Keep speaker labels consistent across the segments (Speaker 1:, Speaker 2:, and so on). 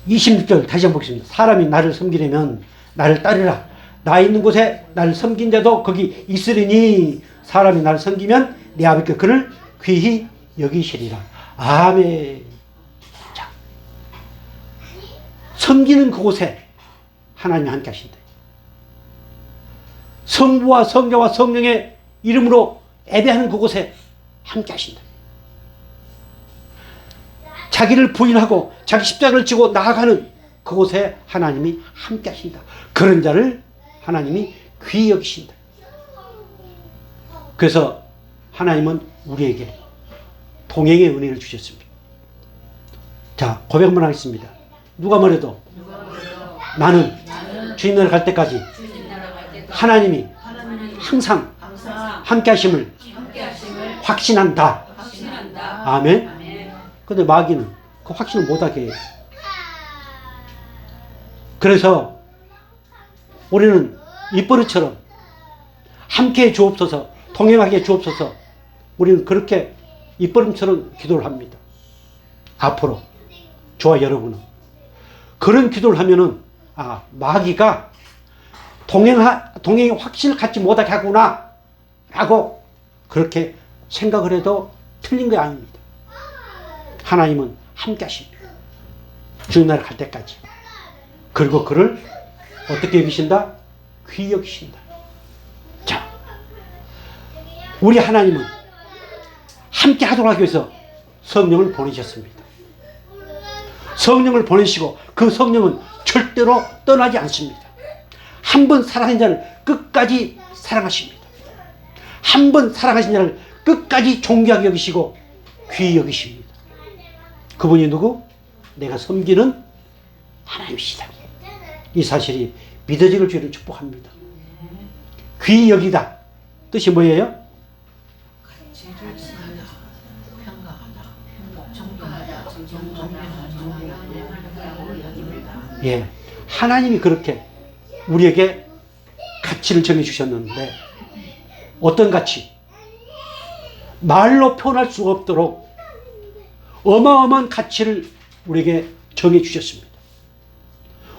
Speaker 1: 26절 다시 한번 보겠습니다. 사람이 나를 섬기려면 나를 따르라. 나 있는 곳에 나를 섬긴 자도 거기 있으리니 사람이 나를 섬기면 내 아버지께 그를 귀히 여기시리라. 아멘. 자, 섬기는 그곳에 하나님이 함께 하신다. 성부와 성자와 성령의 이름으로 예배하는 그곳에 함께 하신다. 자기를 부인하고 자기 십자가를 지고 나아가는 그곳에 하나님이 함께 하신다. 그런 자를 하나님이 귀히 여기신다. 그래서 하나님은 우리에게 동행의 은혜를 주셨습니다. 자, 고백 한번 하겠습니다. 누가 뭐래도 나는 주님 나라 갈 때까지 하나님이 항상 함께 하심을 확신한다. 아멘. 근데 마귀는 그 확신을 못하게 해요. 그래서 우리는 입버릇처럼 함께 해 주옵소서, 동행하게 해 주옵소서. 우리는 그렇게 입버릇처럼 기도를 합니다. 앞으로 저와 여러분은 그런 기도를 하면은 마귀가 동행의 확신을 갖지 못하게 하구나 라고 그렇게 생각을 해도 틀린 게 아닙니다. 하나님은 함께 하십니다. 주님 나라 갈 때까지. 그리고 그를 어떻게 여기신다? 귀히 여기신다. 자, 우리 하나님은 함께 하도록 하기 위해서 성령을 보내셨습니다. 성령을 보내시고 그 성령은 절대로 떠나지 않습니다. 한 번 사랑한 자를 끝까지 사랑하십니다. 한 번 사랑하신 자를 끝까지 존귀하게 여기시고 귀히 여기십니다. 그분이 누구? 내가 섬기는 하나님이시다. 이 사실이 믿어지길 주를 축복합니다. 귀히 여기다. 뜻이 뭐예요? 예, 하나님이 그렇게 우리에게 가치를 정해주셨는데 어떤 가치? 말로 표현할 수 없도록 어마어마한 가치를 우리에게 정해주셨습니다.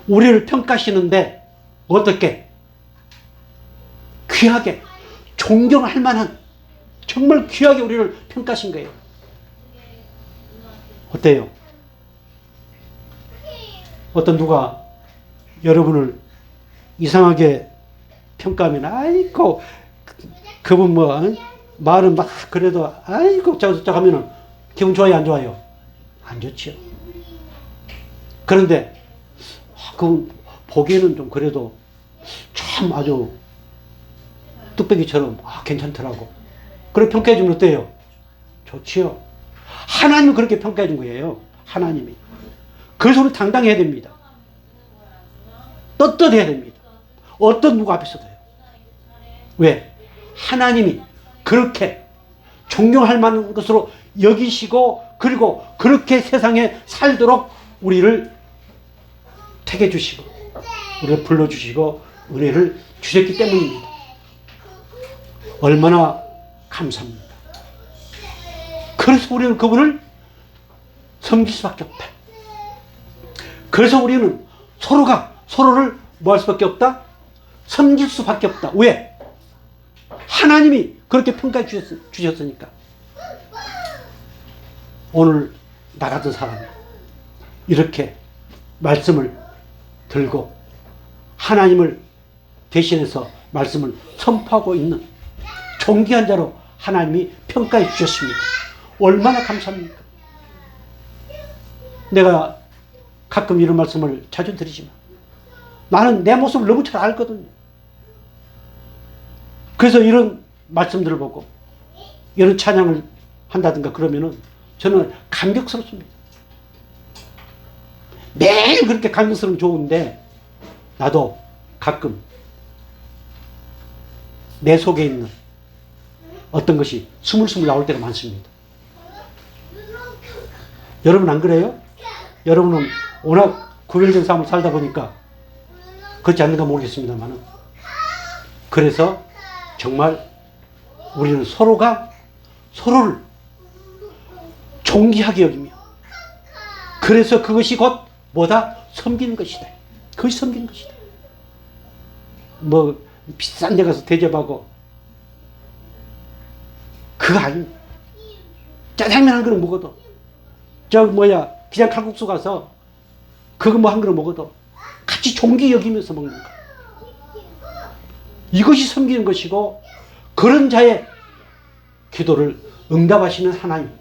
Speaker 1: 우리를 평가하시는데 어떻게? 귀하게, 존경할 만한, 정말 귀하게 우리를 평가하신 거예요. 어때요? 어떤 누가 여러분을 이상하게 평가하면 아이고 그분 말은 막 그래도 아이고 저거 하면은 기분 좋아요 안 좋아요? 안 좋죠. 그런데 그분 보기에는 좀 그래도 참 아주 뚝배기처럼 괜찮더라고. 그렇게 평가해 주면 어때요? 좋지요. 하나님은 그렇게 평가해 준 거예요. 하나님이. 그래서 우리 당당해야 됩니다. 떳떳해야 됩니다. 어떤 누구 앞에서도요. 왜? 하나님이 그렇게 존경할 만한 것으로 여기시고 그리고 그렇게 세상에 살도록 우리를 택해 주시고 우리를 불러주시고 은혜를 주셨기 때문입니다. 얼마나 감사합니다. 그래서 우리는 그분을 섬길 수밖에 없다. 그래서 우리는 서로가 서로를 뭐 할 수밖에 없다? 섬길 수밖에 없다. 왜? 하나님이 그렇게 평가해 주셨으니까. 오늘 나 같은 사람이 이렇게 말씀을 들고 하나님을 대신해서 말씀을 선포하고 있는 존귀한 자로 하나님이 평가해 주셨습니다. 얼마나 감사합니까? 내가 가끔 이런 말씀을 자주 드리지만 나는 내 모습을 너무 잘 알거든요. 그래서 이런 말씀들을 보고 이런 찬양을 한다든가 그러면은 저는 감격스럽습니다. 매일 그렇게 감격스러우면 좋은데 나도 가끔 내 속에 있는 어떤 것이 스물스물 나올 때가 많습니다. 여러분 안 그래요? 여러분은 워낙 구별된 삶을 살다 보니까 그렇지 않는가 모르겠습니다만 그래서 정말 우리는 서로가 서로를 존귀하게 여기며 그래서 그것이 곧 뭐다? 섬기는 것이다. 그것이 섬기는 것이다. 뭐 비싼 데 가서 대접하고 그거 아닙니다. 짜장면 한 그릇 먹어도 그냥 칼국수 가서 그거 뭐 한 그릇 먹어도 같이 존귀 여기면서 먹는 거. 이것이 섬기는 것이고 그런 자의 기도를 응답하시는 하나님,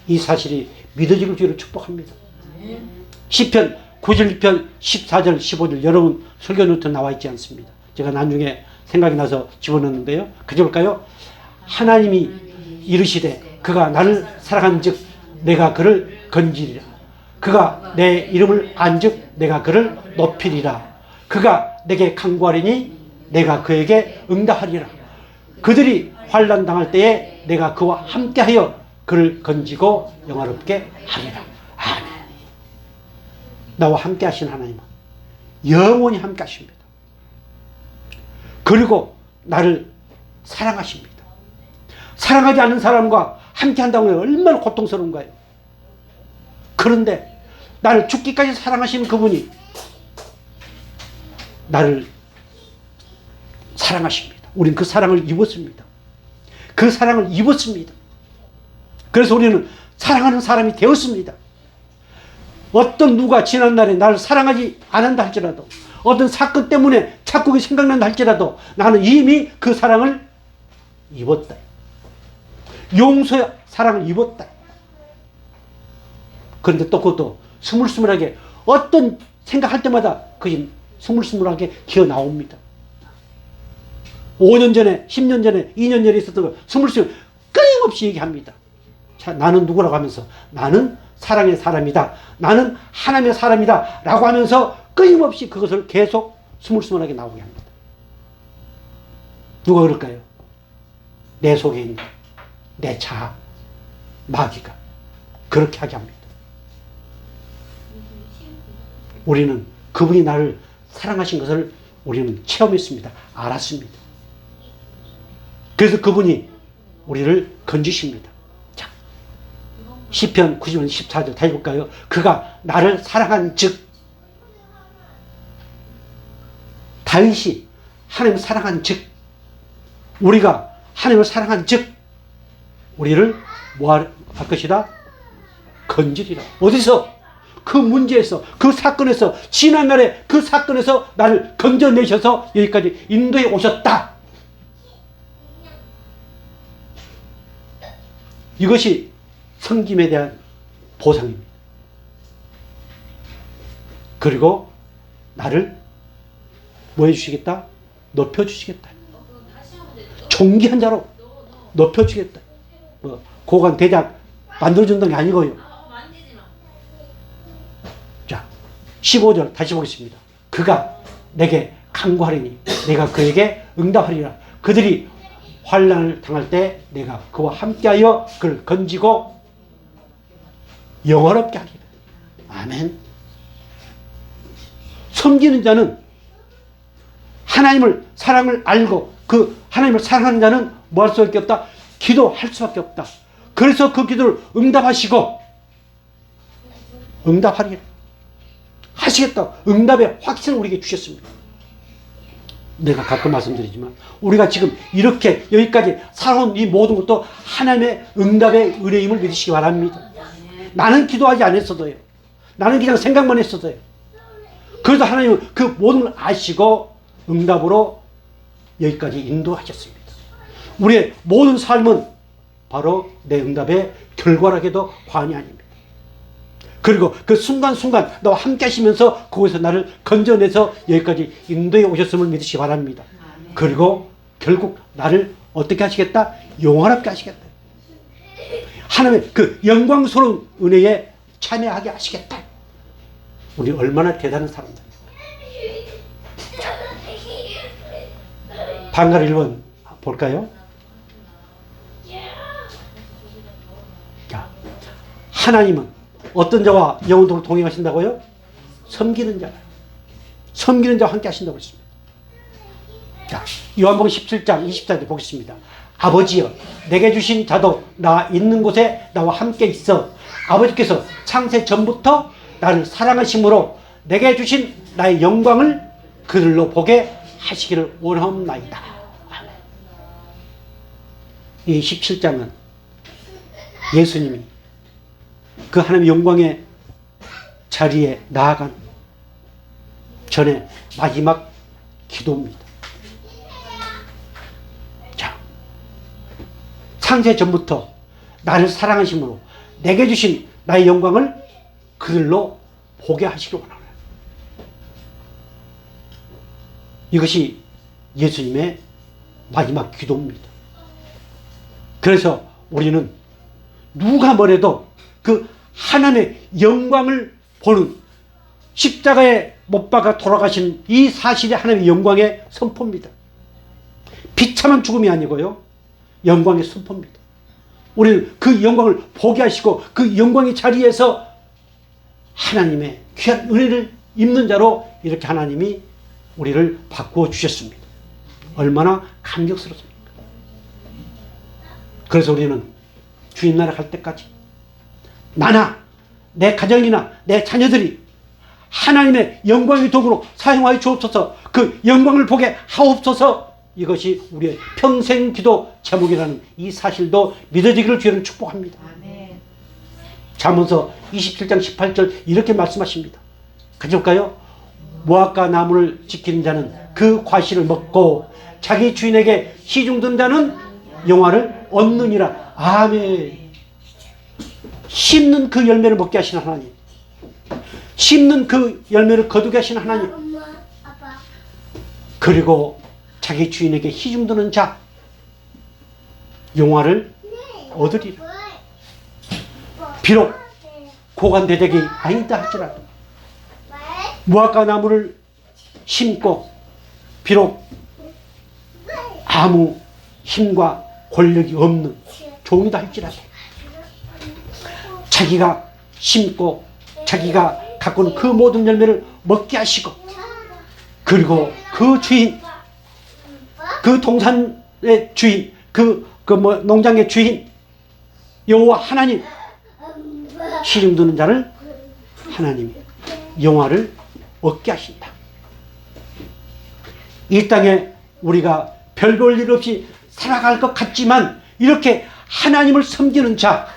Speaker 1: 이 사실이 믿어질 줄을 축복합니다. 시편 92편 14절 15절 여러분 설교 노트 나와 있지 않습니다. 제가 나중에 생각이 나서 집어넣었는데요. 그저 볼까요? 하나님이 이르시되 그가 나를 사랑한즉 내가 그를 건지리라. 그가 내 이름을 안즉 내가 그를 높이리라. 그가 내게 간구하리니 내가 그에게 응답하리라. 그들이 환난 당할 때에 내가 그와 함께하여 그를 건지고 영화롭게 하리라. 아멘. 나와 함께 하신 하나님은 영원히 함께 하십니다. 그리고 나를 사랑하십니다. 사랑하지 않는 사람과 함께 한다고 해서 얼마나 고통스러운가요? 그런데 나를 죽기까지 사랑하시는 그분이 나를 사랑하십니다. 우린 그 사랑을 입었습니다. 그 사랑을 입었습니다. 그래서 우리는 사랑하는 사람이 되었습니다. 어떤 누가 지난날에 나를 사랑하지 않는다 할지라도, 어떤 사건 때문에 자꾸 생각난다 할지라도 나는 이미 그 사랑을 입었다. 용서의 사랑을 입었다. 그런데 또 그것도 스물스물하게 어떤 생각할 때마다 그게 스물스물하게 튀어나옵니다. 5년 전에, 10년 전에, 2년 전에 있었던 걸 스물스물 끊임없이 얘기합니다. 자, 나는 누구라고 하면서 나는 사랑의 사람이다. 나는 하나님의 사람이다. 라고 하면서 끊임없이 그것을 계속 스물스물하게 나오게 합니다. 누가 그럴까요? 내 속에 있는 내 자아, 마귀가 그렇게 하게 합니다. 우리는 그분이 나를 사랑하신 것을 우리는 체험했습니다. 알았습니다. 그래서 그분이 우리를 건지십니다. 자, 시편 90편 14절 다 읽을까요? 그가 나를 사랑한 즉, 다윗이 하나님을 사랑한 즉, 우리가 하나님을 사랑한 즉, 우리를 뭐 할 것이다? 건지리라. 어디서? 그 문제에서, 그 사건에서, 지난날에 그 사건에서 나를 건져내셔서 여기까지 인도해 오셨다. 이것이 섬김에 대한 보상입니다. 그리고 나를 뭐 해주시겠다? 높여주시겠다. 존귀한 자로 높여주겠다. 뭐 고관 대작 만들어준다는 게 아니고요. 자, 15절 다시 보겠습니다. 그가 내게 간구하리니 내가 그에게 응답하리라. 그들이 환난을 당할 때 내가 그와 함께하여 그를 건지고 영원롭게 하리라. 아멘. 섬기는 자는 하나님을 사랑을 알고 그 하나님을 사랑하는 자는 뭐 할 수밖에 없다? 기도할 수밖에 없다. 그래서 그 기도를 응답하시고 응답하리라. 하시겠다. 응답의 확신을 우리에게 주셨습니다. 내가 가끔 말씀드리지만 우리가 지금 이렇게 여기까지 살아온 이 모든 것도 하나님의 응답의 은혜임을 믿으시기 바랍니다. 나는 기도하지 않았어도요. 나는 그냥 생각만 했어도요. 그래서 하나님은 그 모든 걸 아시고 응답으로 여기까지 인도하셨습니다. 우리의 모든 삶은 바로 내 응답의 결과라고도 과언이 아닙니다. 그리고 그 순간순간 나와 함께 하시면서 그곳에서 나를 건져내서 여기까지 인도해 오셨음을 믿으시기 바랍니다. 그리고 결국 나를 어떻게 하시겠다? 영원하게 하시겠다. 하나님의 그 영광스러운 은혜에 참여하게 하시겠다. 우리 얼마나 대단한 사람들입니다. 방가를 1번 볼까요? 자, 하나님은 어떤 자와 영원토록 동행하신다고요? 섬기는 자. 섬기는 자와 함께 하신다고 했습니다. 자, 요한복음 17장 24절 보겠습니다. 아버지여, 내게 주신 자도 나 있는 곳에 나와 함께 있어. 아버지께서 창세 전부터 나를 사랑하심으로 내게 주신 나의 영광을 그들로 보게 하시기를 원하옵나이다. 이 17장은 예수님이 그 하나님의 영광의 자리에 나아간 전에 마지막 기도입니다. 자, 창세 전부터 나를 사랑하심으로 내게 주신 나의 영광을 그들로 보게 하시기 원하노라. 이것이 예수님의 마지막 기도입니다. 그래서 우리는 누가 뭐래도 그 하나님의 영광을 보는 십자가에 못 박아 돌아가신 이 사실이 하나님의 영광의 선포입니다. 비참한 죽음이 아니고요, 영광의 선포입니다. 우리는 그 영광을 보게 하시고 그 영광의 자리에서 하나님의 귀한 은혜를 입는 자로 이렇게 하나님이 우리를 바꾸어 주셨습니다. 얼마나 감격스럽습니까? 그래서 우리는 주님 나라 갈 때까지 나나 내 가정이나 내 자녀들이 하나님의 영광의 도구로 사용하여 주옵소서, 그 영광을 보게 하옵소서, 이것이 우리의 평생 기도 제목이라는 이 사실도 믿어지기를 주님은 축복합니다. 아멘. 잠언서 27장 18절 이렇게 말씀하십니다. 같이 볼까요? 무화과 나무를 지키는 자는 그 과실을 먹고 자기 주인에게 시중든 자는 영화를 얻느니라. 아멘. 씹는 그 열매를 먹게 하시는 하나님, 씹는 그 열매를 거두게 하시는 하나님, 그리고 자기 주인에게 시중드는 자 영화를 얻으리라. 비록 고관대적이 아니다 할지라도 무화과 나무를 심고 비록 아무 힘과 권력이 없는 종이다 할지라도 자기가 심고 자기가 갖고 있는 그 모든 열매를 먹게 하시고, 그리고 그 주인, 그 동산의 주인, 농장의 주인 여호와 하나님, 시중드는 자를 하나님이 영화를 얻게 하신다. 이 땅에 우리가 별 볼 일 없이 살아갈 것 같지만 이렇게 하나님을 섬기는 자,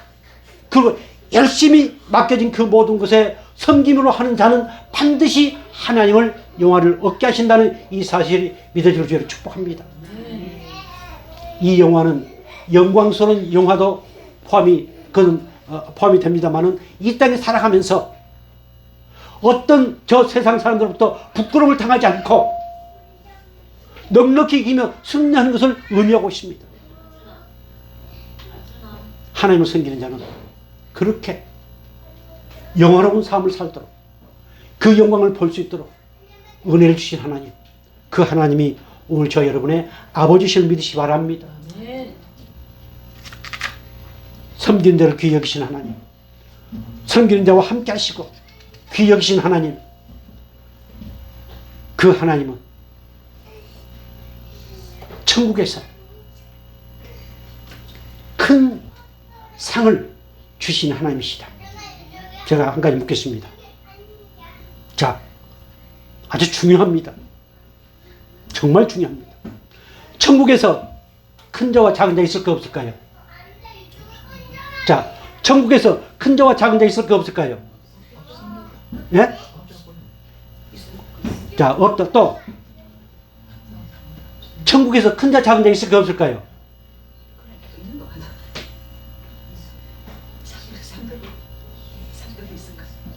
Speaker 1: 그 열심히 맡겨진 그 모든 것에 섬김으로 하는 자는 반드시 하나님을 영화를 얻게 하신다는 이 사실이 믿어지기를 주여 축복합니다. 이 영화는 영광스러운 영화도 포함이 됩니다만은 이 땅에 살아가면서 어떤 저 세상 사람들로부터 부끄러움을 당하지 않고 넉넉히 이기며 승리하는 것을 의미하고 있습니다. 하나님을 섬기는 자는 그렇게 영화로운 삶을 살도록, 그 영광을 볼 수 있도록 은혜를 주신 하나님, 그 하나님이 오늘 저 여러분의 아버지실 믿으시기 바랍니다. 섬기는 자를 귀히 여기신 하나님, 섬기는 자와 함께 하시고 귀히 여기신 하나님, 그 하나님은 천국에서 큰 상을 주신 하나님이시다. 제가 한 가지 묻겠습니다. 자, 아주 중요합니다. 정말 중요합니다. 천국에서 큰 자와 작은 자 있을까 없을까요? 자, 천국에서 큰 자와 작은 자 있을까 없을까요? 예? 자, 없다. 또 천국에서 큰 자 작은 자 있을까 없을까요?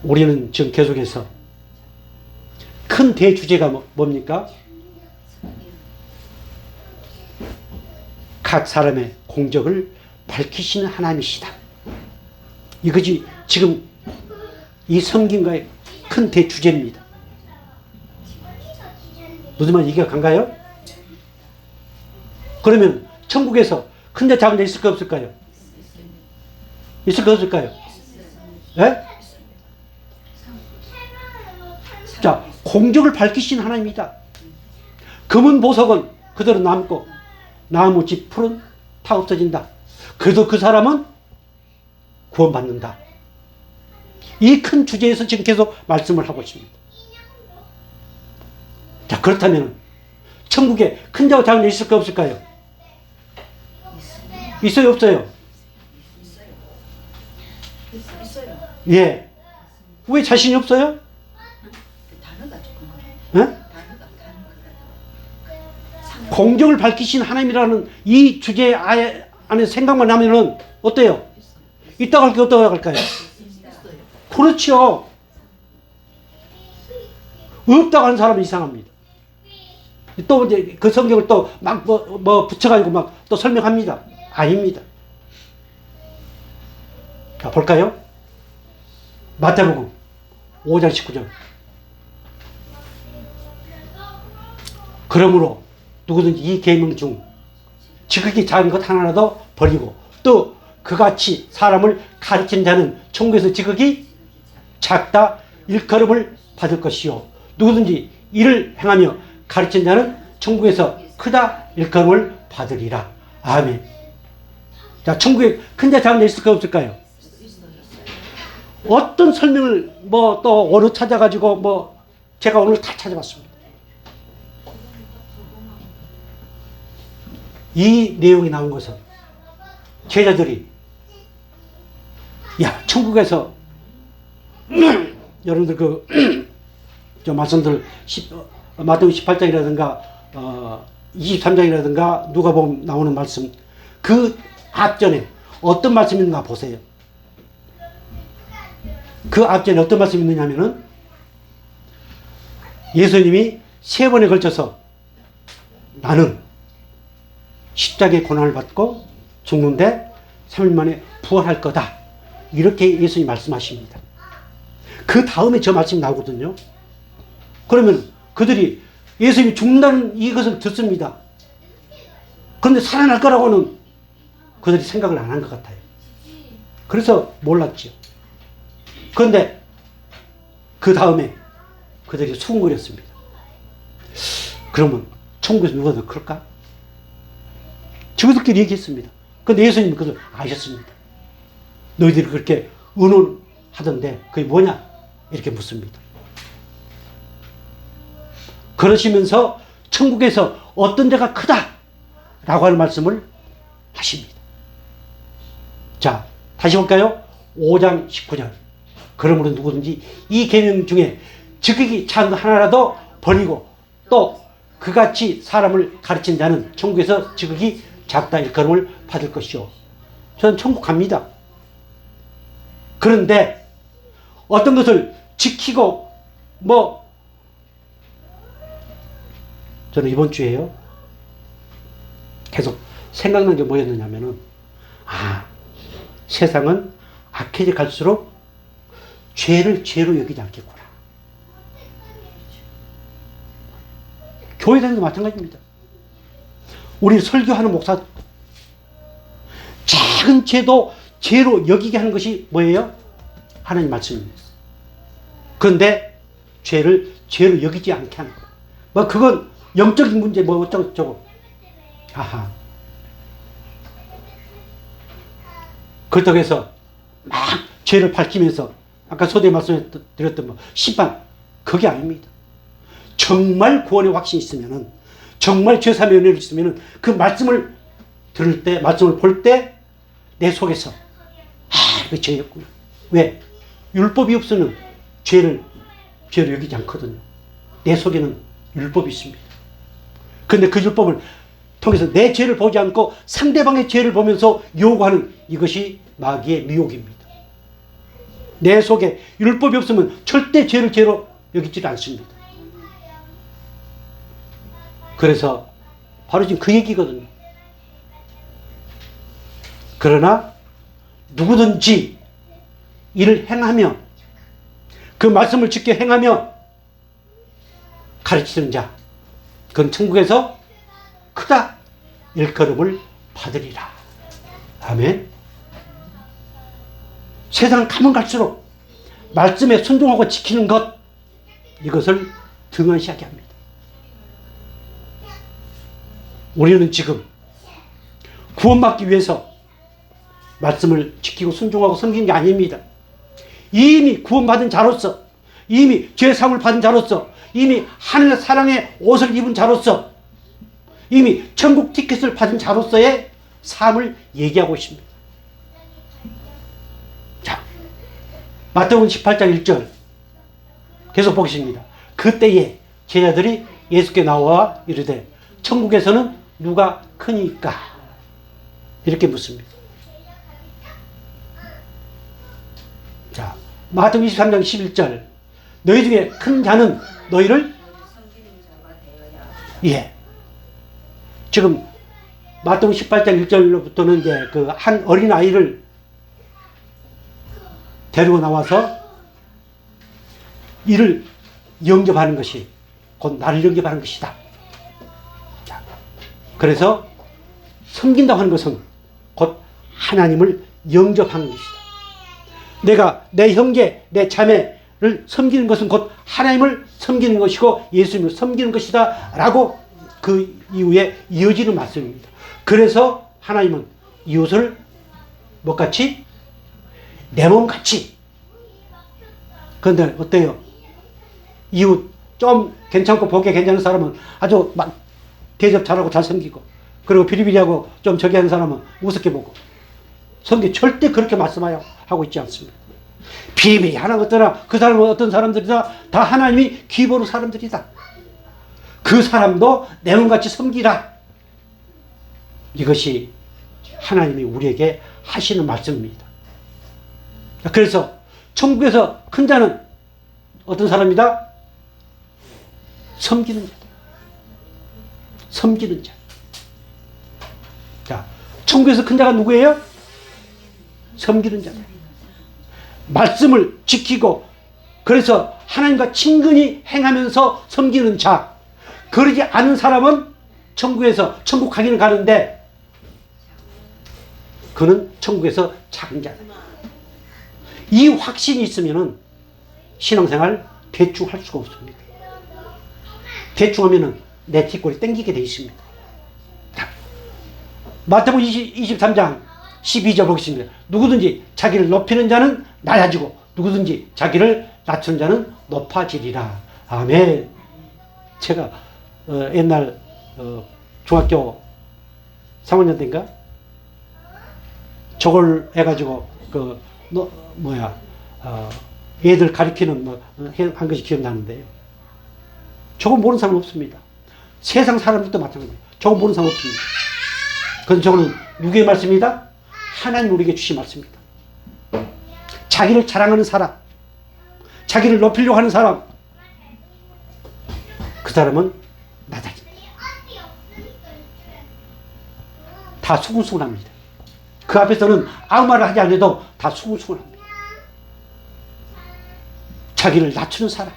Speaker 1: 우리는 지금 계속해서 큰 대주제가 뭡니까? 각 사람의 공적을 밝히시는 하나님이시다. 이것이 지금 이 성경과의 큰 대주제입니다. 무슨 말 이해가 간가요? 그러면 천국에서 큰 자 작은 자 있을까 없을까요? 있을까 없을까요? 예? 자, 공적을 밝히신 하나님이다. 금은 보석은 그대로 남고 나무 집 풀은 다 없어진다. 그래도 그 사람은 구원받는다. 이 큰 주제에서 지금 계속 말씀을 하고 있습니다. 자, 그렇다면 천국에 큰 자와 작은 자 있을까 없을까요? 있어요, 없어요?
Speaker 2: 있어요.
Speaker 1: 예. 왜 자신이 없어요?
Speaker 2: 단어가 조금
Speaker 1: 예?
Speaker 2: 단어가
Speaker 1: 공정을 밝히신 하나님이라는 이 주제 안에 생각만 하면은 어때요? 있다고 할까요? 없다고 할까요?
Speaker 2: 있어요.
Speaker 1: 그렇죠. 없다고 하는 사람은 이상합니다. 또 이제 그 성경을 또 막 붙여가지고 막 또 설명합니다. 아닙니다. 자, 볼까요? 마태복음 5장 19절. 그러므로 누구든지 이 계명 중 지극히 작은 것 하나라도 버리고 또 그같이 사람을 가르치는 자는 천국에서 지극히 작다 일컬음을 받을 것이요 누구든지 이를 행하며 가르치는 자는 천국에서 크다 일컬음을 받으리라. 아멘. 자, 천국에 큰 자 작은 자 있을까요 없을까요? 어떤 설명을 또 어느 찾아가지고 제가 오늘 다 찾아봤습니다. 이 내용이 나온 것은 제자들이 야, 천국에서 여러분들 저 말씀들 마태복음 18장이라든가 23장이라든가 누가복음 나오는 말씀 그 앞전에 어떤 말씀이 있는가 보세요. 그 앞전에 어떤 말씀이 있느냐면은 예수님이 3번에 걸쳐서 나는 십자가의 고난을 받고 죽는데 3일 만에 부활할 거다. 이렇게 예수님이 말씀하십니다. 그 다음에 저 말씀이 나오거든요. 그러면 그들이 예수님이 죽는다는 이것을 듣습니다. 그런데 살아날 거라고는 그들이 생각을 안 한 것 같아요. 그래서 몰랐죠. 그런데 그 다음에 그들이 수군거렸습니다. 그러면 천국에서 누가 더 클까? 저들끼리 얘기했습니다. 그런데 예수님이 그걸 아셨습니다. 너희들이 그렇게 의논하던데 그게 뭐냐? 이렇게 묻습니다. 그러시면서 천국에서 어떤 데가 크다 라고 하는 말씀을 하십니다. 자, 다시 볼까요? 5장 19절. 그러므로 누구든지 이 계명 중에 지극히 작은 것 하나라도 버리고 또 그같이 사람을 가르친 자는 천국에서 지극히 작다 일컬음을 받을 것이요. 저는 천국 갑니다. 그런데 어떤 것을 지키고 저는 이번 주에요 계속 생각난 게 뭐였느냐면은 세상은 악해져 갈수록 죄를 죄로 여기지 않겠구나. 교회 다니도 마찬가지입니다. 우리 설교하는 목사 작은 죄도 죄로 여기게 하는 것이 뭐예요? 하나님 말씀입니다. 그런데 죄를 죄로 여기지 않게 하는 거. 그건 영적인 문제 어쩌고저쩌고. 그렇다고 해서 막 죄를 밝히면서 아까 소대에 말씀드렸던 심판 그게 아닙니다. 정말 구원의 확신이 있으면은 정말 죄사함의 은혜를 있으면은 그 말씀을 들을 때 말씀을 볼 때 내 속에서 이거 죄였구나. 왜? 율법이 없으면 죄로 여기지 않거든요. 내 속에는 율법이 있습니다. 그런데 그 율법을 통해서 내 죄를 보지 않고 상대방의 죄를 보면서 요구하는 이것이 마귀의 미혹입니다. 내 속에 율법이 없으면 절대 죄를 죄로 여기지 않습니다. 그래서 바로 지금 그 얘기거든요. 그러나 누구든지 이를 행하며 그 말씀을 지켜 행하며 가르치는 자 그건 천국에서 크다 일컬음을 받으리라. 아멘. 세상 가면 갈수록 말씀에 순종하고 지키는 것 이것을 등한시하게 합니다. 우리는 지금 구원받기 위해서 말씀을 지키고 순종하고 섬기는 게 아닙니다. 이미 구원받은 자로서, 이미 죄사함을 받은 자로서, 이미 하늘 사랑의 옷을 입은 자로서, 이미 천국 티켓을 받은 자로서의 삶을 얘기하고 있습니다. 자, 마태복음 18장 1절 계속 보겠습니다. 그때에 제자들이 예수께 나와 이르되 천국에서는 누가 크니까? 이렇게 묻습니다. 자, 마태복음 23장 11절 너희 중에 큰 자는 너희를 지금 마태복음 18장 1절로부터는 이제 그 한 어린 아이를 데리고 나와서 이를 영접하는 것이 곧 나를 영접하는 것이다. 자, 그래서 섬긴다고 하는 것은 곧 하나님을 영접하는 것이다. 내가 내 형제, 내 자매를 섬기는 것은 곧 하나님을 섬기는 것이고 예수님을 섬기는 것이다 라고 그 이후에 이어지는 말씀입니다. 그래서 하나님은 이웃을 뭐같이? 내 몸같이. 그런데 어때요? 이웃 좀 괜찮고 보기에 괜찮은 사람은 아주 막 대접 잘하고 잘 섬기고, 그리고 비리비리하고 좀 저기 하는 사람은 우습게 보고. 성경 절대 그렇게 말씀하고 있지 않습니다. 비리비리 하나 어떠나 그 사람은 어떤 사람들이다 다 하나님이 기보는 사람들이다. 그 사람도 내 몸같이 섬기라. 이것이 하나님이 우리에게 하시는 말씀입니다. 그래서 천국에서 큰 자는 어떤 사람이다? 섬기는 자다. 섬기는 자. 자, 천국에서 큰 자가 누구예요? 섬기는 자다. 말씀을 지키고 그래서 하나님과 친근히 행하면서 섬기는 자. 그러지 않은 사람은 천국에서 천국 가기는 가는데 그는 천국에서 작은 자다. 이 확신이 있으면은 신앙생활 대충 할 수가 없습니다. 대충 하면은 내 뒷골이 땡기게 되어 있습니다. 마태복음 23장 12절 보겠습니다. 누구든지 자기를 높이는 자는 낮아지고 누구든지 자기를 낮추는 자는 높아지리라. 아멘. 제가 옛날 중학교 3학년 때인가 저걸 해가지고 애들 가르치는 한 것이 기억나는데요. 저거 모르는 사람 없습니다. 세상 사람들도 마찬가지예요. 저거 모르는 사람 없습니다. 그런데 저거는 누구의 말씀이다? 하나님 우리에게 주신 말씀입니다. 자기를 자랑하는 사람, 자기를 높이려고 하는 사람, 그 사람은 낮아진다. 다 수근수근합니다. 그 앞에서는 아무 말을 하지 않아도 다 수근수근합니다. 자기를 낮추는 사람,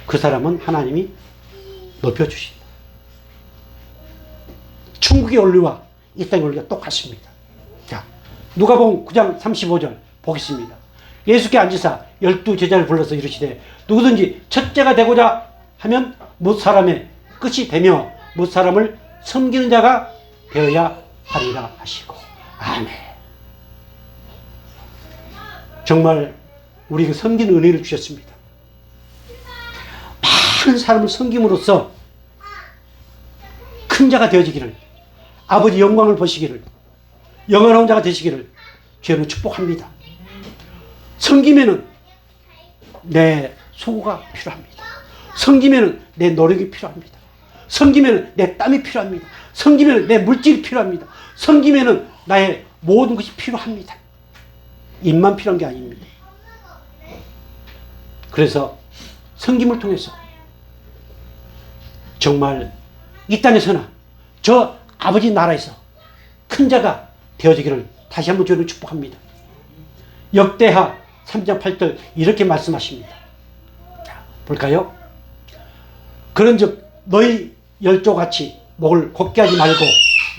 Speaker 1: 그 사람은 하나님이 높여주신다. 천국의 원리와 이 땅의 원리가 똑같습니다. 자, 누가복음 9장 35절 보겠습니다. 예수께 앉으사 12제자를 불러서 이르시되 누구든지 첫째가 되고자 하면 못 사람의 끝이 되며 못 사람을 섬기는 자가 되어야 하리라 하시고. 아멘. 정말 우리에게 섬기는 은혜를 주셨습니다. 많은 사람을 섬김으로써 큰 자가 되어지기를, 아버지 영광을 보시기를, 영원한 자가 되시기를 주님을 축복합니다. 섬기면은 내 수고가 필요합니다. 섬기면은 내 노력이 필요합니다. 섬기면은 내 땀이 필요합니다. 섬기면은 내 물질이 필요합니다. 섬기면은 나의 모든 것이 필요합니다. 입만 필요한 게 아닙니다. 그래서 섬김을 통해서 정말 이 땅에서나 저 아버지 나라에서 큰 자가 되어지기를 다시 한번 주님을 축복합니다. 역대하 3장 8절 이렇게 말씀하십니다. 자, 볼까요? 그런즉 너희 열조같이 목을 곧게 하지 말고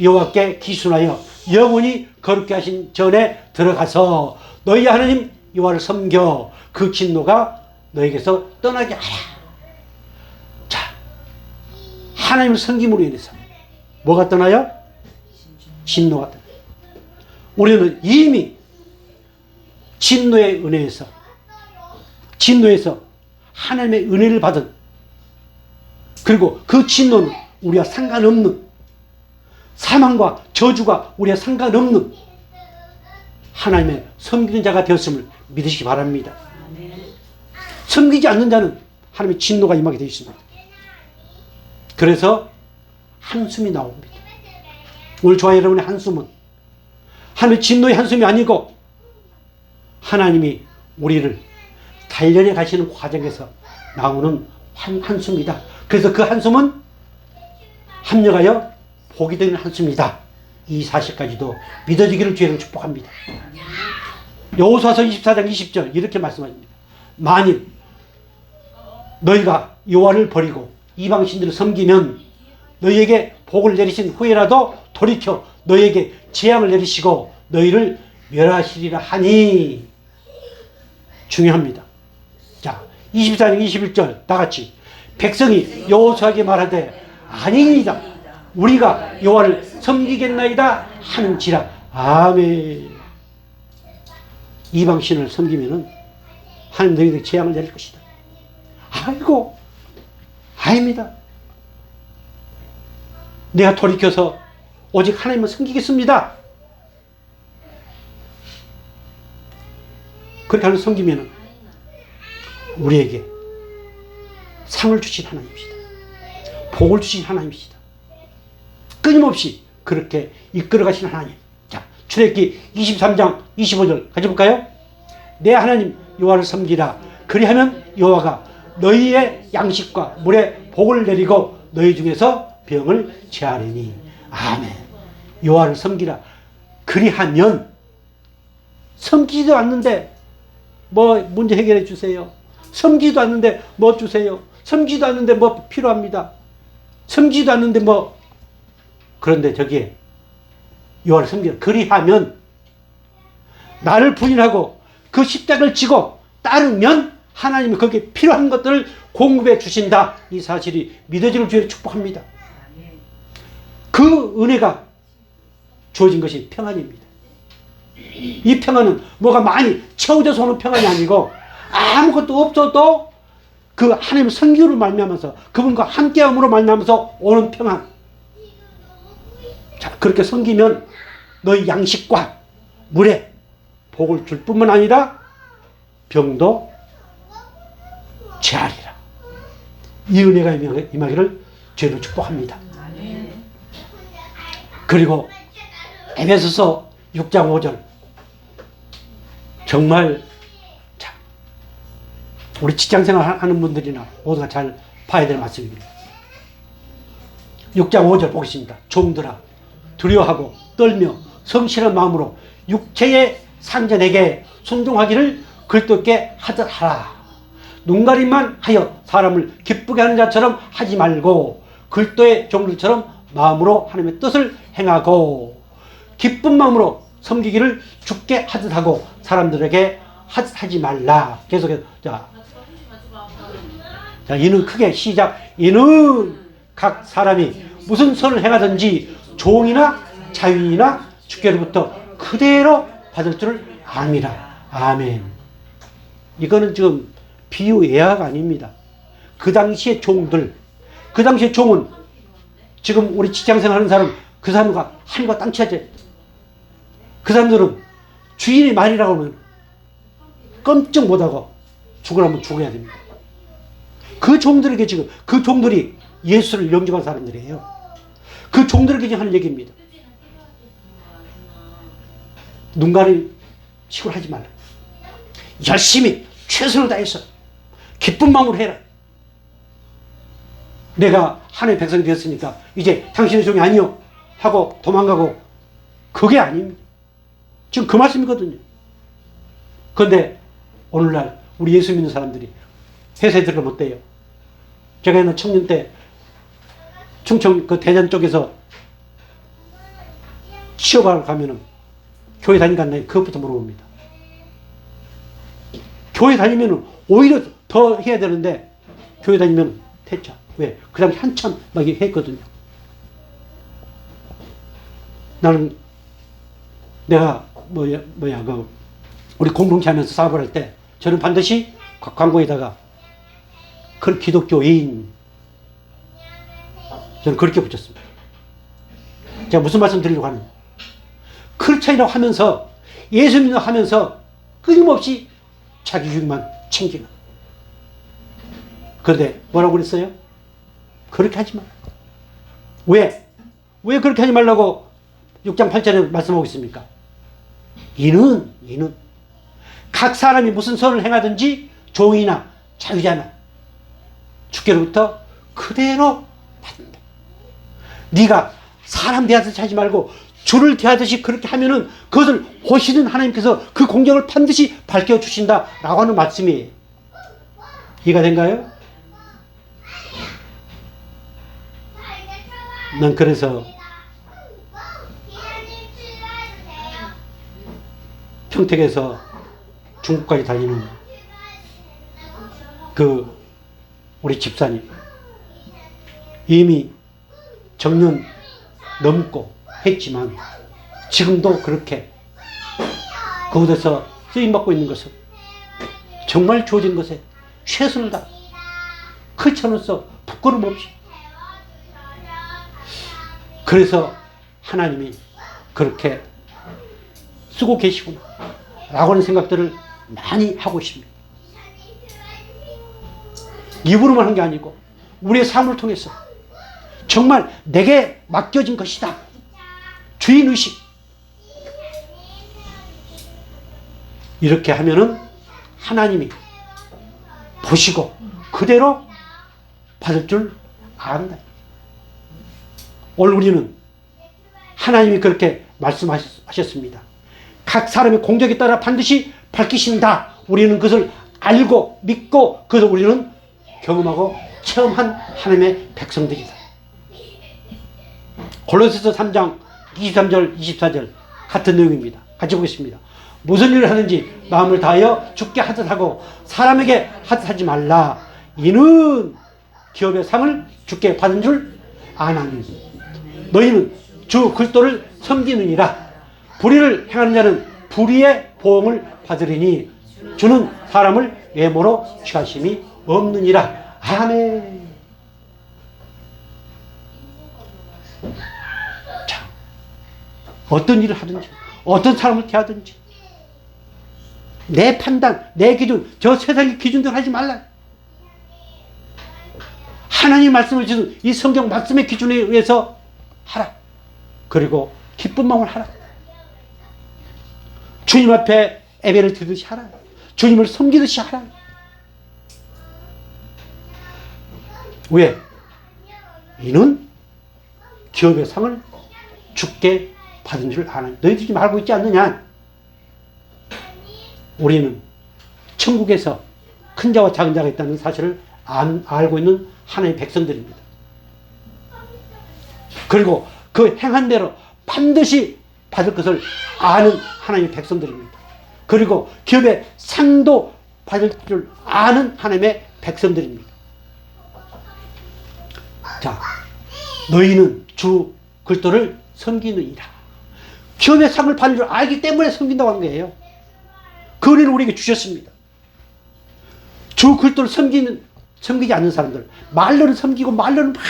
Speaker 1: 여호와께 기순하여 영원히 거룩게 하신 전에 들어가서 너희 하나님 여호와를 섬겨 그 진노가 너에게서 떠나게 하라. 자, 하나님을 섬김으로 인해서 뭐가 떠나요? 진노가 떠나요. 우리는 이미 진노의 은혜에서, 진노에서 하나님의 은혜를 받은, 그리고 그 진노는 우리와 상관없는, 사망과 저주가 우리와 상관없는 하나님의 섬기는 자가 되었음을 믿으시기 바랍니다. 섬기지 않는 자는 하나님의 진노가 임하게 되어 있습니다. 그래서 한숨이 나옵니다. 오늘 저와 여러분의 한숨은 하나님의 진노의 한숨이 아니고 하나님이 우리를 단련해 가시는 과정에서 나오는 한숨이다. 그래서 그 한숨은 합력하여 복이 되는 한숨이다. 이 사실까지도 믿어지기를 주의로 축복합니다. 여호수아서 24장 20절 이렇게 말씀하십니다. 만일 너희가 여호와를 버리고 이방 신들을 섬기면 너희에게 복을 내리신 후에라도 돌이켜 너희에게 재앙을 내리시고 너희를 멸하시리라 하니. 중요합니다. 자, 24장 21절 다 같이 백성이 여호수아에게 말하되 아니니이다 우리가 여호와를 섬기겠나이다 하는지라. 아멘. 이방 신을 섬기면은 하나님 너희에게 재앙을 내릴 것이다. 아이고, 아닙니다. 내가 돌이켜서 오직 하나님을 섬기겠습니다. 그렇게 하는 섬기면은 우리에게 상을 주신 하나님이시다. 복을 주신 하나님이시다. 끊임없이 그렇게 이끌어 가시는 하나님. 자, 출애굽기 23장 25절 가져볼까요? 내 하나님 여호와를 섬기라. 그리하면 여호와가 너희의 양식과 물에 복을 내리고 너희 중에서 병을 제하리니. 아멘. 여호와를 섬기라. 그리하면 섬기지도 않는데 뭐 문제 해결해 주세요. 섬기지도 않는데 뭐 주세요. 섬기지도 않는데 뭐 필요합니다. 섬기지도 않는데 뭐. 그런데 저기에 여호와를 섬기라. 그리하면 나를 부인하고 그 십자가를 지고 따르면 하나님이 거기에 필요한 것들을 공급해 주신다. 이 사실이 믿어지는 주의를 축복합니다. 그 은혜가 주어진 것이 평안입니다. 이 평안은 뭐가 많이 채워져서 오는 평안이 아니고 아무것도 없어도 그 하나님의 선교를 말미암아서 그분과 함께함으로 말미암아서 오는 평안. 자, 그렇게 섬기면 너희 양식과 물에 복을 줄 뿐만 아니라 병도 제하리라. 이 은혜가 임하기를 주로 축복합니다. 그리고 에베소서 6장 5절 정말 자, 우리 직장생활 하는 분들이나 모두가 잘 봐야 될 말씀입니다. 6장 5절 보겠습니다. 종들아 두려워하고 떨며 성실한 마음으로 육체의 상전에게 순종하기를 그리스도께 하듯 하라. 눈가림만 하여 사람을 기쁘게 하는 자처럼 하지 말고 그리스도의 종들처럼 마음으로 하나님의 뜻을 행하고 기쁜 마음으로 섬기기를 주께 하듯 하고 사람들에게 하지 말라. 계속해서 자, 이는 크게 시작. 이는 각 사람이 무슨 선을 행하든지 종이나 자유인이나 주께로부터 그대로 받을 줄을 압니다. 아멘. 이거는 지금 비유 예화가 아닙니다. 그 당시의 종들, 그 당시의 종은 지금 우리 직장생활 하는 사람, 그 사람과 하늘과 땅 차지. 그 사람들은 주인의 말이라고 하면 깜짝 못하고 죽으라면 죽어야 됩니다. 그 종들에게 지금, 그 종들이 예수를 영접한 사람들이에요. 그 종들에게 지금 하는 얘기입니다. 눈가리 치고 하지 말라. 열심히 최선을 다해서 기쁜 마음으로 해라. 내가 하나님의 백성이 되었으니까 이제 당신의 종이 아니요 하고 도망가고 그게 아닙니다. 지금 그 말씀이거든요. 그런데 오늘날 우리 예수 믿는 사람들이 회사에 들어가면 어때요? 제가 옛날 청년 때 충청 그 대전 쪽에서 취업하러 가면은 교회 다니갔나요? 그것부터 물어봅니다. 교회 다니면은 오히려 더 해야 되는데 교회 다니면 퇴짜. 왜? 그 당시 한참 막 했거든요. 나는 내가 그 우리 공동체 하면서 사업을 할 때 저는 반드시 광고에다가 큰 기독교인, 저는 그렇게 붙였습니다. 제가 무슨 말씀 드리려고 하는, 크리스찬이라고 하면서, 예수 믿는다고 하면서 끊임없이 자기 유익만 챙기는. 그런데 뭐라고 그랬어요? 그렇게 하지 마. 왜 그렇게 하지 말라고 6장 8절에 말씀하고 있습니까? 이는 각 사람이 무슨 선을 행하든지 종이나 자유자나 주께로부터 그대로 받는다. 네가 사람 대하듯이 하지 말고 주를 대하듯이 그렇게 하면은 그것을 보시는 하나님께서 그 공경을 반드시 밝혀주신다 라고 하는 말씀이에요. 이해가 된가요? 난 그래서 평택에서 중국까지 다니는 그 우리 집사님, 이미 정년 넘고 했지만 지금도 그렇게 그곳에서 쓰임받고 있는 것은 정말 주어진 것에 최선을 다 크리스천으로서 부끄러움 없이, 그래서 하나님이 그렇게 쓰고 계시구나 라고 하는 생각들을 많이 하고 있습니다. 입으로만 한 게 아니고 우리의 삶을 통해서 정말 내게 맡겨진 것이다, 주인의식, 이렇게 하면은 하나님이 보시고 그대로 받을 줄 안다. 오늘 우리는 하나님이 그렇게 말씀하셨습니다. 각 사람의 공적에 따라 반드시 밝히신다. 우리는 그것을 알고 믿고 그것을 우리는 경험하고 체험한 하나님의 백성들이다. 골로새서 3장 23절 24절 같은 내용입니다. 같이 보겠습니다. 무슨 일을 하든지 마음을 다하여 주께 하듯 하고 사람에게 하듯 하지 말라. 이는 기업의 상을 주께 받은 줄 아나니 너희는 주 그리스도를 섬기느니라. 불의를 행하는 자는 불의의 보응을 받으리니 주는 사람을 외모로 취하심이 없느니라. 아멘. 자, 어떤 일을 하든지 어떤 사람을 대하든지 내 판단, 내 기준, 저 세상의 기준대로 하지 말라. 하나님 말씀을 주신 이 성경 말씀의 기준에 의해서 하라. 그리고 기쁜 마음을 하라. 주님 앞에 예배를 드리듯이 하라. 주님을 섬기듯이 하라. 왜? 이는 기업의 상을 주께 받은 줄 아나. 너희들이 지금 알고 있지 않느냐? 우리는 천국에서 큰 자와 작은 자가 있다는 사실을 알고 있는 하나님의 백성들입니다. 그리고 그 행한 대로 반드시 받을 것을 아는 하나님의 백성들입니다. 그리고 기업의 상도 받을 줄 아는 하나님의 백성들입니다. 자, 너희는 주 그리스도를 섬기느니라. 기업의 상을 받을 줄 알기 때문에 섬긴다고 하는 거예요. 그 은혜를 우리에게 주셨습니다. 주 그리스도를 섬기지 않는 사람들, 말로는 섬기고 말로는 막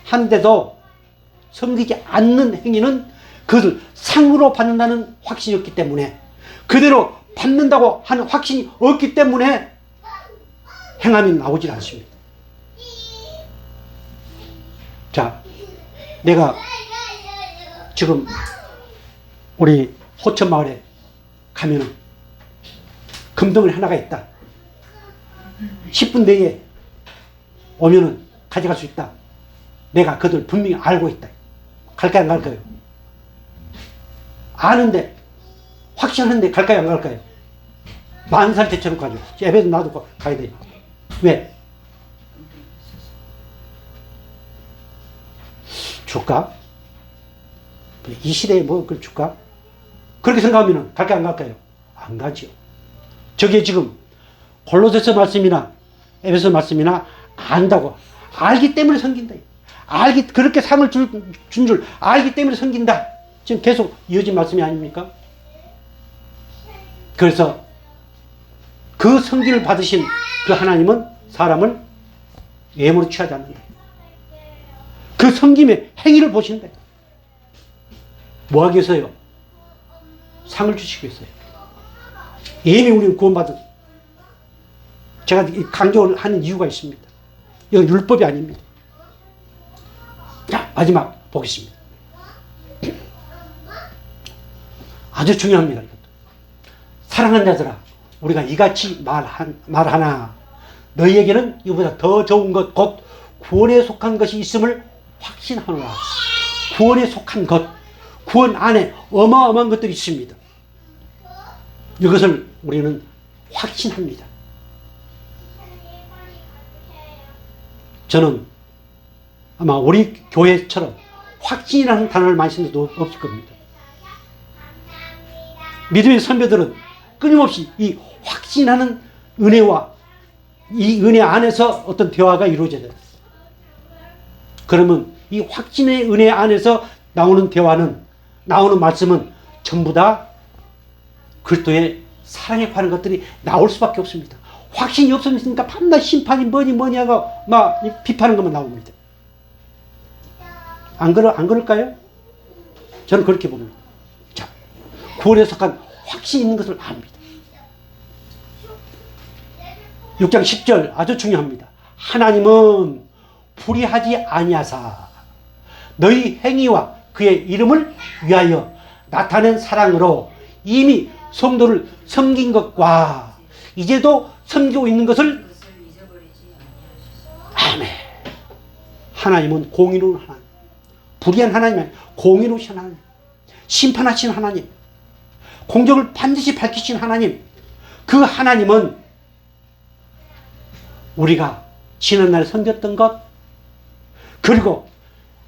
Speaker 1: 하는데도 섬기지 않는 행위는 그것을 상으로 받는다는 확신이 없기 때문에, 그대로 받는다고 하는 확신이 없기 때문에 행함이 나오질 않습니다. 자, 내가 지금 우리 호천마을에 가면은 금덩어리 하나가 있다. 10분 내에 오면은 가져갈 수 있다. 내가 그들 분명히 알고 있다. 갈까요, 안 갈까요? 아는데, 확신하는데 갈까요, 안 갈까요? 만살 대처럼 가죠. 예배도 나도 가야 돼. 왜? 줄까? 이 시대에 뭐 그걸 줄까? 그렇게 생각하면 갈까요, 안 갈까요? 안 가죠. 저게 지금 골로새서 말씀이나 에베소 말씀이나 안다고, 알기 때문에 섬긴다. 그렇게 삶을 준 줄 알기 때문에 섬긴다. 지금 계속 이어진 말씀이 아닙니까? 그래서 그 성기를 받으신 그 하나님은 사람을 예물로 취하지 않는다. 그 섬김의 행위를 보신대. 뭐 하기 위해서요? 상을 주시기 위해서요. 이미 우리는 구원받은, 제가 강조를 하는 이유가 있습니다. 이건 율법이 아닙니다. 자, 마지막 보겠습니다. 아주 중요합니다. 사랑하는 자들아, 우리가 이같이 말하나 너희에게는 이보다 더 좋은 것 곧 구원에 속한 것이 있음을 확신하노라. 구원에 속한 것, 구원 안에 어마어마한 것들이 있습니다. 이것을 우리는 확신합니다. 저는 아마 우리 교회처럼 확신이라는 단어를 많이 쓰는 데도 없을 겁니다. 믿음의 선배들은 끊임없이 이 확신하는 은혜와 이 은혜 안에서 어떤 대화가 이루어져야 돼요. 그러면 이 확신의 은혜 안에서 나오는 대화는, 나오는 말씀은 전부 다 그리스도의 사랑에 관한 것들이 나올 수밖에 없습니다. 확신이 없으니까 밤낮 심판이 뭐니 하고 막 비판하는 것만 나옵니다. 안 그럴까요? 저는 그렇게 봅니다. 자, 구원에 속한 확신이 있는 것을 압니다. 6장 10절 아주 중요합니다. 하나님은 불의하지 아니하사 너희 행위와 그의 이름을 위하여 나타낸 사랑으로 이미 성도를 섬긴 것과 이제도 섬기고 있는 것을 아멘. 하나님은 공의로운 하나님, 불의한 하나님이 아니라 공의로우신 하나님, 심판하신 하나님, 공정을 반드시 밝히신 하나님, 그 하나님은 우리가 지난날에 섬겼던 것, 그리고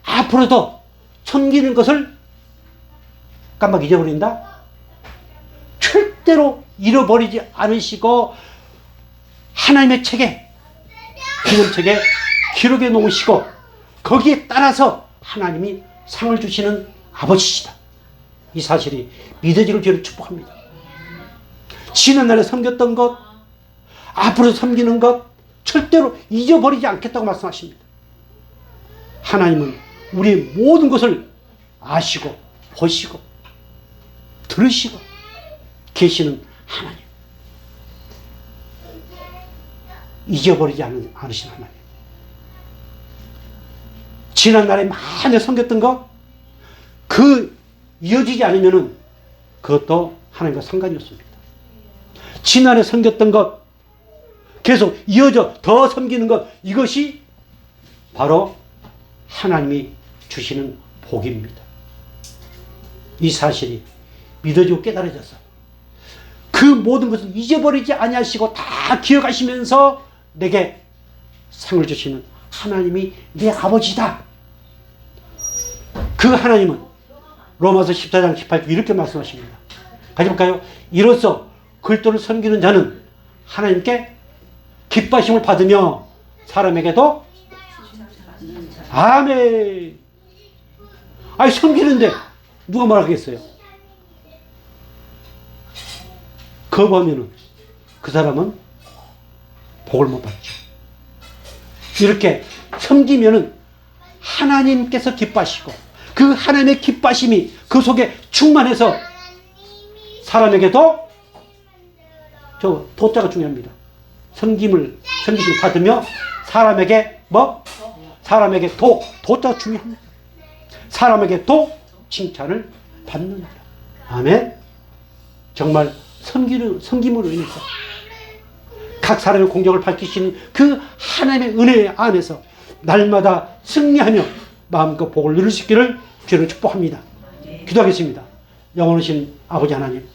Speaker 1: 앞으로도 섬기는 것을 깜빡 잊어버린다? 절대로 잃어버리지 않으시고 하나님의 책에, 기념책에 기록해 놓으시고 거기에 따라서 하나님이 상을 주시는 아버지시다. 이 사실이 믿어지길 저를 축복합니다. 지난날에 섬겼던 것, 앞으로 섬기는 것 절대로 잊어버리지 않겠다고 말씀하십니다. 하나님은 우리의 모든 것을 아시고 보시고 들으시고 계시는 하나님, 잊어버리지 않으신 하나님. 지난날에 많이 섬겼던 것, 그 이어지지 않으면 그것도 하나님과 상관이 없습니다. 지난해 섬겼던 것 계속 이어져 더 섬기는 것, 이것이 바로 하나님이 주시는 복입니다. 이 사실이 믿어지고 깨달아져서 그 모든 것을 잊어버리지 아니하시고 다 기억하시면서 내게 상을 주시는 하나님이 내 아버지다. 그 하나님은 로마서 14장 18절 이렇게 말씀하십니다. 같이 볼까요? 이로써 그리스도를 섬기는 자는 하나님께 기뻐하심을 받으며 사람에게도 아멘. 아니 섬기는데 누가 말하겠어요? 거부하면은 그 사람은 복을 못 받죠. 이렇게 섬기면은 하나님께서 기뻐하시고 그 하나님의 기뻐하심이 그 속에 충만해서 사람에게도, 저 도자가 중요합니다. 섬김을 받으며 사람에게 뭐? 사람에게 도자가 중요합니다. 사람에게 칭찬을 받는다. 아멘. 정말 섬김으로 인해서 각 사람의 공적을 밝히시는 그 하나님의 은혜 안에서 날마다 승리하며 마음껏 복을 누릴 수 있기를 주로 축복합니다. 기도하겠습니다. 영원하신 아버지 하나님,